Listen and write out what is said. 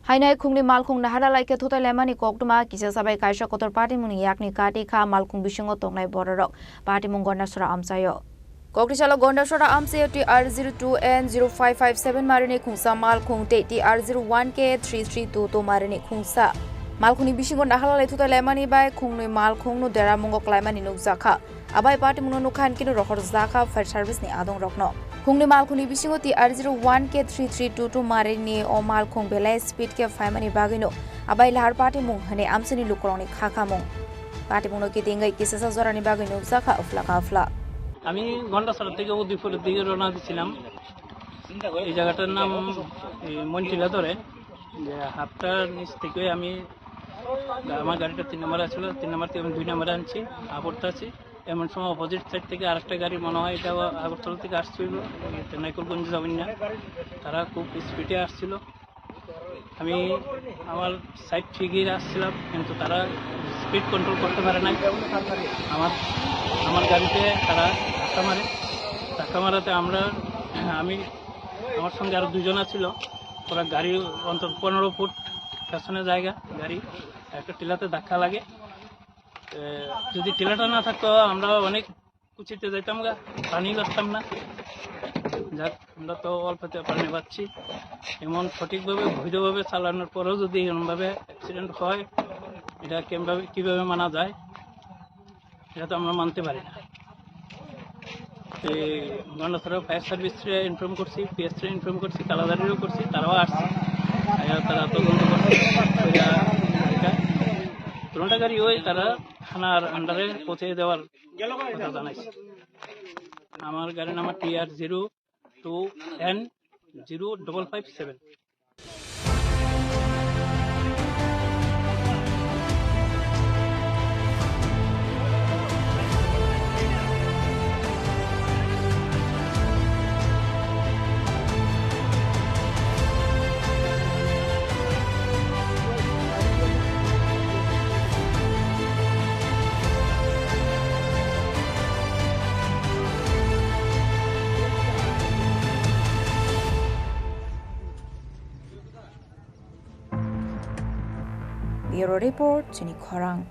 Hainai khungni malkhung nahara laike thotai lemani koktuma kisa sabai kaisa kotor party muni yakni kati kha malkhung bisingo tongnai bororok party mung gondasura amsayo Kokrisala gondasura amsayo TR02N0557 marini khungsa malkhung te TR01K332 to marini khungsa malkhungni bisingo nahara lai thotai lemani bai khungni malkhung no dera mungo klaimani nukjaka abai party mung nukhan kinu rohor zaka fire service ni adong rokno Khungni malkhungni bisingo TR01K3322 marini o malkhung belai speed ke faimani bagino abai lahar party mung hane amsani lukroni khakha mung party mung ke dingai kisasa zorani bagino zaka afla আমি গন্ডাছড়া থেকে উদয়পুরের দিকে রওনা দিছিলাম এই জায়গাটার নাম মন্টিলা ধরে যে হাতটার নিচ থেকে আমি আমার গাড়িটা 3 নম্বরে ছিল 3 নম্বর থেকে আমি 2 নম্বরে আনছি আপরটা আছি এমন সময় অপোজিট সাইড থেকে আরেকটা গাড়ি মনে হয় এটা আগরতলা থেকে আসছিল নাইকুলগঞ্জ যাবেন না তারা খুব স্পিডে আসছিল আমি আমার সাইড ঠিকই আসছিলাম কিন্তু তারা স্পিড কন্ট্রোল করতে পারে না আমার গাড়িতে তারা ধাক্কা মারাতে আমি আমার সঙ্গে আরও দুজন ছিল ওরা গাড়ি অন্তত 15 ফুট পেছনে জায়গা গাড়ি একটা টিলাতে ধাক্কা লাগে যদি টিলাটা না থাকতো আমরা অনেক কুচিতে যেতাম পানি বাঁচতাম না যাক আমরা তো অল্পতে পানি পাচ্ছি এমন সঠিকভাবে বৈধভাবে চালানোর পরেও যদি এমনভাবে অ্যাক্সিডেন্ট হয় এটা কীভাবে মানা যায় এটা তো আমরা মানতে পারি না গন্ডাছড়া ফায়ার সার্ভিসে ইনফর্ম করছি পিএসরে ইনফর্ম করছি কালাদারিরও করছি তারাও আসছে তারা তদন্ত করছে দুটা গাড়ি ওই তারা থানার আন্ডারে পৌঁছে দেওয়ার কথা জানাইছে আমার গাড়ির number TR02N0557Bureau Report, Jenny Khorang.